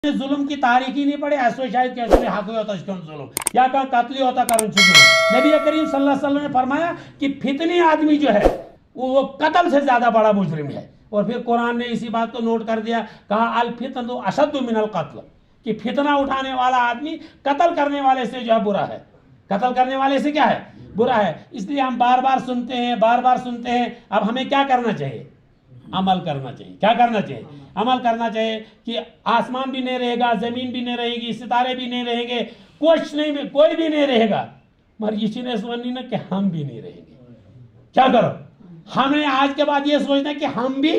जुल्म की तारीख ही नहीं पड़े ऐसो शायद कैसे हक होता जुल्म या का कत्ल होता करुन जुल्म। नबी करीम सल्लल्लाहु अलैहि वसल्लम ने फरमाया कि फितनी आदमी जो है वो कत्ल से ज्यादा बड़ा मुजरिम है। और फिर कुरान ने इसी बात को नोट कर दिया, कहा अल फितनु अशद्दु मिनल कत्ल, कि फितना उठाने वाला आदमी कत्ल करने वाले से जो है बुरा है, कत्ल करने वाले से क्या है, बुरा है। इसलिए हम बार बार सुनते हैं। अब हमें क्या करना चाहिए, अमल करना चाहिए। क्या करना चाहिए, अमल करना चाहिए कि आसमान भी नहीं रहेगा, जमीन भी नहीं रहेगी, सितारे भी नहीं रहेंगे, कुछ नहीं, कोई भी नहीं रहेगा, मगर ये ना कि हम भी नहीं रहेंगे। क्या करो, हमें आज के बाद ये सोचना कि हम भी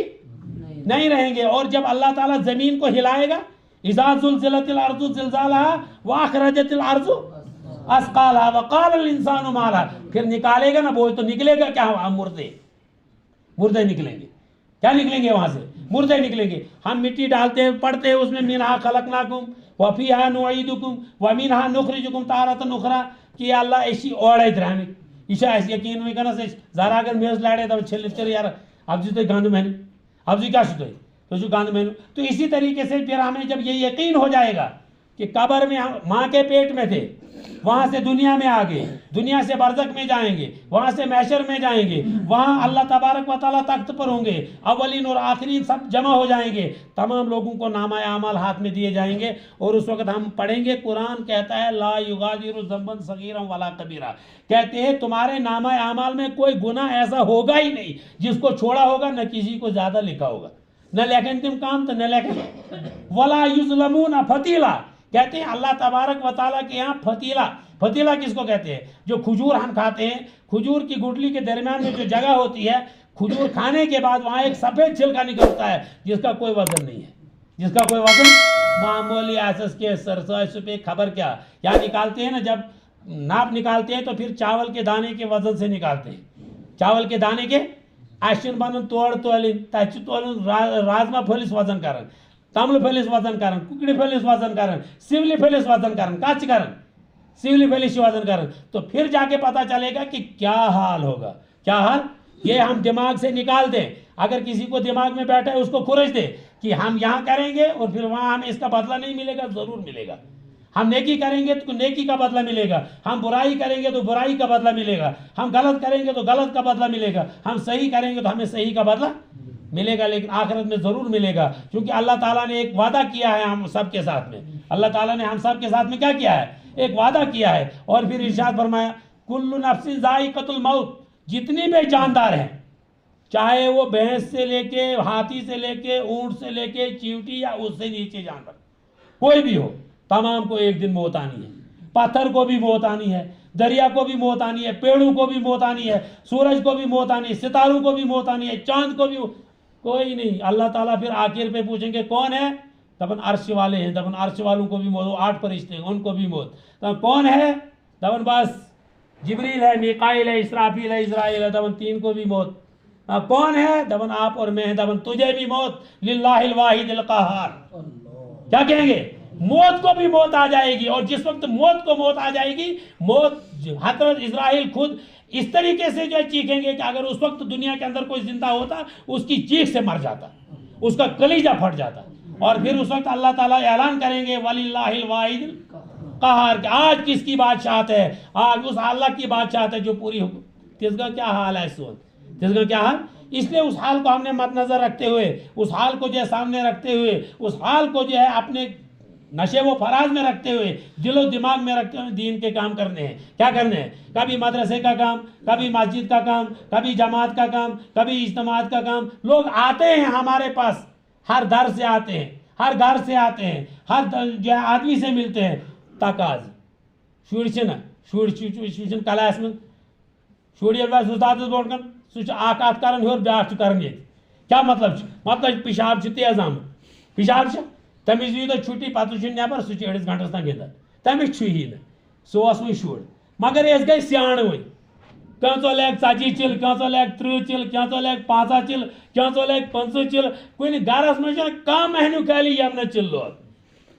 नहीं रहेंगे। और जब अल्लाह ताला जमीन को हिलाएगा, इज़ा ज़ुल्ज़िलतिल अर्ज़ु ज़िलज़ालहा व अख़रजतिल अर्ज़ु अस्क़ालहा व क़ालल इंसानु मा लहा, फिर निकालेगा ना बोझ, तो निकलेगा क्या, हम मुर्दे निकलेंगे। क्या निकलेंगे वहां से, मुर्दे निकलेंगे। हम मिट्टी डालते हैं, पढ़ते हैं उसमें मिनहा खलक़नाकुम व फ़ीहा नुईदुकुम व मिनहा नुख़रिजुकुम तारतन उख़रा, कि अल्लाह ऐसी ओढ़ हमें ईशा ऐसी यकीन में करना से ज़रा अगर मेज लाड़े तब चल यार अब जी तो गंद मैंने अब जी क्या शुद्ध तो जो गंद मैंने। तो इसी तरीके से फिर हमें जब ये यकीन हो जाएगा कि कब्र में हम माँ के पेट में थे, वहां से दुनिया में आ गए, दुनिया से बरज़ख में जाएंगे, वहां से महशर में जाएंगे, वहां अल्लाह तबारक व तआला तख्त पर होंगे, अव्वलीन और आखिरीन सब जमा हो जाएंगे, तमाम लोगों को नामा अमाल हाथ में दिए जाएंगे। और उस वक्त हम पढ़ेंगे, कुरान कहता है ला युगादिरु ज़ंबन सगीरन वला कबीरा, कहते हैं तुम्हारे नामा अमाल में कोई गुनाह ऐसा होगा ही नहीं जिसको छोड़ा होगा, न किसी को ज्यादा लिखा होगा, न लेकिन तुम काम तो न लेकिन वला युज़लमून फतीला, कहते हैं अल्लाह तबारक व तआला के यहाँ फतीला किसको कहते हैं, जो खजूर हम खाते हैं, खजूर की गुठली के दरमियान में जो जगह होती है, खजूर खाने के बाद वहाँ एक सफ़ेद छिलका निकलता है जिसका कोई वजन नहीं है, जिसका कोई वजन, मामूली आसस के सरसों पे खबर क्या, या निकालते हैं ना, जब नाप निकालते हैं तो फिर चावल के दाने के वजन से निकालते हैं, चावल के दाने के आशन बनन तोड़ तोलिन तच तोलन राजमा फलिस वजन करन, तमल फलिस वजन करन, कुकड़ी फलिस वजन करन, सिवली फलिस वजन करन, काच करन, सिवली फलिस वजन करन, तो फिर जाके पता चलेगा कि क्या हाल होगा, क्या हाल। ये हम दिमाग से निकाल दें, अगर किसी को दिमाग में बैठा है उसको खुरच दे कि हम यहाँ करेंगे और फिर वहाँ हमें इसका बदला नहीं मिलेगा, जरूर मिलेगा। हम नेकी करेंगे तो नेकी का बदला मिलेगा, हम बुराई करेंगे तो बुराई का बदला मिलेगा, हम गलत करेंगे तो गलत का बदला मिलेगा, हम सही करेंगे तो हमें सही का बदला मिलेगा, लेकिन आखिरत में जरूर मिलेगा। क्योंकि अल्लाह ताला ने एक वादा किया है हम सब के साथ में, अल्लाह ताला ने हम सब के साथ में क्या किया है, एक वादा किया है। और फिर इरशाद फरमाया कुल्लु नफ्सिन ज़ाइक़तुल मौत, जितनी भी जानदार हैं, चाहे वो भैंस से लेके, हाथी से लेके, ऊंट से लेके, चींटी या उससे नीचे जानवर कोई भी हो, तमाम को एक दिन मौत आनी है। पत्थर को भी मौत आनी है, दरिया को भी मौत आनी है, पेड़ों को भी मौत आनी है, सूरज को भी मौत आनी है, सितारों को भी मौत आनी है, चांद को भी, कोई नहीं। अल्लाह ताला फिर आखिर पे पूछेंगे कौन है, तबन अर्श वाले हैं, तबन अर्श वालों को भी मौत, 8 फरिश्ते हैं उनको भी मौत, तब कौन है, तबन बस जिब्रील है, मीकाईल है, इसराफील है, इज़राइल है, तबन 3 को भी मौत। कौन है, तबन आप और मैं, तबन तुझे भी मौत, लिल्लाहिल वाहिदिल क़हार। क्या कहेंगे, मौत को भी मौत आ जाएगी। और जिस वक्त मौत को मौत आ जाएगी, मौत हज़रत इज़राइल खुद इस तरीके से जो चीखेंगे कि अगर उस वक्त दुनिया के अंदर कोई जिंदा होता उसकी चीख से मर जाता, उसका कलीजा फट जाता। और फिर उस वक्त अल्लाह ताला ऐलान करेंगे वलिल्लाहिल वाहिदिल क़हार, आज किसकी बादशाहत है, आज उस अल्लाह की बादशाहत है जो पूरी हो। किसका क्या हाल है इस वक्त, किसका क्या हाल। इसलिए उस हाल को हमने मद्देनजर रखते हुए, उस हाल को जो है सामने रखते हुए, उस हाल को जो है अपने नशे व फराज में रखते हुए, दिलो दिमाग में रखते हुए दीन के काम करने हैं। क्या करने हैं, कभी मदरसे का काम, कभी मस्जिद का काम, कभी जमात का काम, कभी इज्तिमात का काम। लोग आते हैं हमारे पास, हर दर से आते हैं, हर घर से आते हैं, हर जो है आदमी से मिलते हैं। तकाज शुर शुन क्लास में शुर उस्ताद बोर्ड आकात कर हर ब्या कर, क्या मतलब पेशाब तेज आम, पेशाब तमिस दी तो छुट्टी पत्त नबर सह अड़िस घंटस तक गिंदान, तमिस ही सह वो शुर, मगर अस गई सियाण वो, कंचो लैग 40 चिल, कंचो लैग 30 चिल, कंचो लैग 50 चिल, कंचो लैग 50 चिल, कुन गरस मज कम महनू खाली यमन चिल लोग,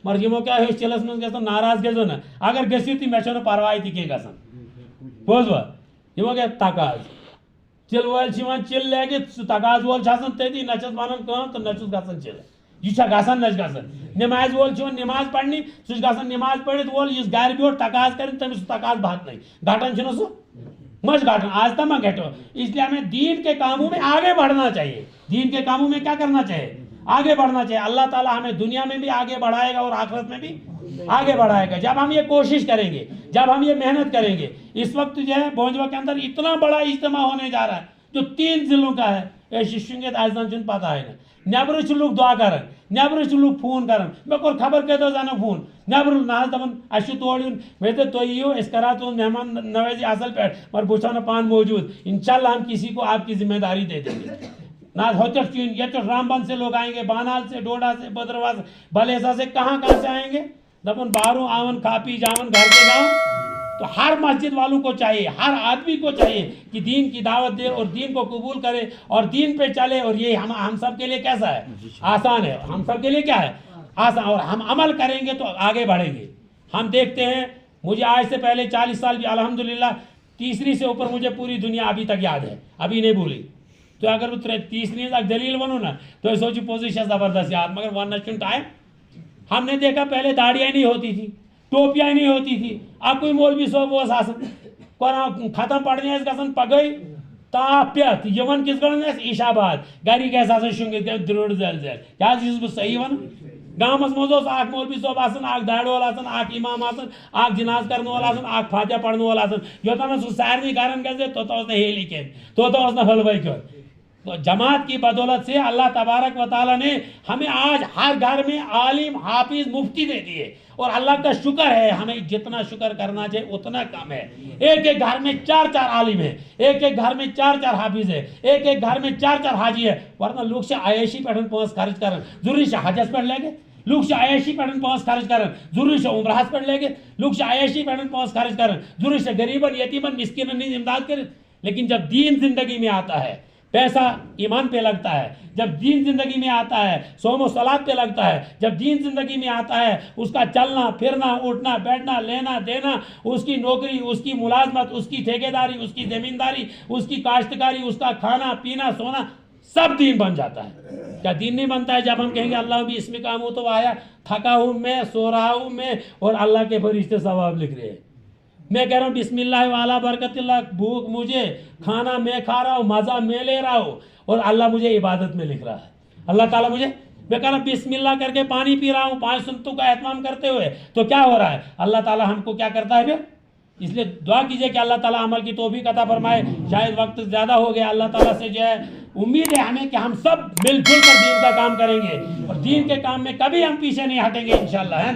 मगर यमो क्या चिलस मज ग नाराज गो ना, अगर गो तो मे परवाह तह ग बोझ यमो क्या तकाज चिल वोल चिल लगित, तकाज वोल तती नचस वन तो नचस ग चिल, یہ چھا گژھان نہ گژھان نماز وول چھُ نماز پڑھنی سُہ چھُ گژھان نماز پڑھت وول یُس گھر بیوٗٹھ تقاض کرِ تٔمِس سُہ تقاض بہتنے گھٹان چھُنہ سُہ مجھ گھٹان آج تک مت گھٹو اس لیے ہمیں دین کے کاموں میں آگے بڑھنا چاہیے دین کے کاموں میں کیا کرنا چاہیے آگے بڑھنا چاہیے اللہ تعالیٰ ہمیں دنیا میں بھی آگے بڑھائے گا اور آخرت میں بھی آگے بڑھائے گا جب ہم یہ کوشش کریں گے جب ہم یہ محنت کریں گے اس وقت جو ہے بونجوا کے اندر اتنا بڑا اجتماع ہونے جا رہا ہے جو 3 ضلعوں کا ہے ششنگت آجزان چھن پتہ ہے نا نیبر چھ لوگ دعا کرن نیبر چھ لوگ فون کرن مے کور خبر کتو زانو فون نیبر نہ دپن اش تور یون مے تے تو یو اس کرا تو مہمان نوازی اصل پیٹ پر بوچھانا پان موجود انشاءاللہ ہم کسی کو آپ کی ذمہ داری دے دیں گے نہ ہوتے چین یہ تو رامبن سے لوگ آئیں گے بانال سے ڈوڈا سے بدروا سے بلیسا سے کہاں سے آئیں گے دپن باہروں آون کھاپی جاون گھر کے جاؤ تو ہر مسجد والوں کو چاہیے ہر آدمی کو چاہیے کہ دین کی دعوت دے اور دین کو قبول کرے اور دین پہ چلے اور یہ ہم سب کے لیے کیسا ہے آسان ہے ہم سب کے لیے کیا ہے آسان اور ہم عمل کریں گے تو آگے بڑھیں گے ہم دیکھتے ہیں مجھے آج سے پہلے 40 سال بھی الحمدللہ تیسری سے اوپر مجھے پوری دنیا ابھی تک یاد ہے ابھی نہیں بھولی تو اگر وہ تیسری دلیل ونو نا تو سوچو پوزیشن زبردست یاد مگر ورنہ چن ٹائم ہم نے دیکھا پہلے داڑیاں نہیں ہوتی تھی ٹوپیاں نہیں ہوتی تھی اب کوئی مولوی صاحب اوس آسان قرآن ختم پڑھنے گژھان پگہے تاپ پٮ۪تھ یِوان کِتھ کٔنۍ آسہِ عشاء بعد گرِکۍ ٲسۍ آسان شۄنٛگِتھ درٛڑ زٮ۪ل زٮ۪ل کیٛاہ حظ چھُس بہٕ صحیح وَنان گامَس منٛز اوس اکھ مولوی صٲب آسان اکھ دارِ وول آسان اکھ اِمام آسان اکھ جناز کرن وول آسان اکھ فاتحہ پرن وول آسان یوٚتام سُہ سارنٕے گرن گژھِ توٚتام اوس نہٕ ہیلی کھٮ۪نۍ توٚتام اوس نہٕ حلوے کھیوٚن تو جماعت کی بدولت سے اللہ تبارک و تعالیٰ نے ہمیں آج ہر گھر میں عالم حافظ مفتی دے دیے اور اللہ کا شکر ہے ہمیں جتنا شکر کرنا چاہیے اتنا کم ہے ایک ایک گھر میں 4 عالم ہے ایک ایک گھر میں 4 حافظ ہے ایک ایک گھر میں 4 حاجی ہے ورنہ لوگ سے عیاشی پہ پونس خرچ کرن ضروری سے حجس پہ لے گے لوگ سے عیاشی پہ پونس خرچ کرن ضروری سے عمرہس پہ لے گے لوگ سے عیاشی پہ پونس خرچ کرن ضروری سے غریبن یتیمن مسکینن نہیں امداد کریں لیکن جب دین زندگی میں آتا ہے پیسہ ایمان پہ لگتا ہے جب دین زندگی میں آتا ہے صوم و صلات پہ لگتا ہے جب دین زندگی میں آتا ہے اس کا چلنا پھرنا اٹھنا بیٹھنا لینا دینا اس کی نوکری اس کی ملازمت اس کی ٹھیکیداری اس کی زمینداری اس کی کاشتکاری اس کا کھانا پینا سونا سب دین بن جاتا ہے کیا دین نہیں بنتا ہے جب ہم کہیں گے اللہ بھی اس میں کام ہو تو آیا تھکا ہوں میں سو رہا ہوں میں اور اللہ کے فرشتے ثواب لکھ رہے ہیں میں کہہ رہا ہوں بسم اللہ والا برکت اللہ بھوک مجھے کھانا میں کھا رہا ہوں مزہ میں لے رہا ہوں اور اللہ مجھے عبادت میں لکھ رہا ہے اللہ تعالیٰ مجھے میں کہہ رہا ہوں بسم اللہ کر کے پانی پی رہا ہوں 5 سنتوں کا اہتمام کرتے ہوئے تو کیا ہو رہا ہے اللہ تعالیٰ ہم کو کیا کرتا ہے پھر اس لیے دعا کیجئے کہ اللہ تعالیٰ عمل کی توفیق عطا فرمائے شاید وقت زیادہ ہو گیا اللہ تعالیٰ سے جو ہے امید ہے ہمیں کہ ہم سب مل جل کر دین کا کام کریں گے اور دین کے کام میں کبھی ہم پیچھے نہیں ہٹیں گے انشاءاللہ ہے نا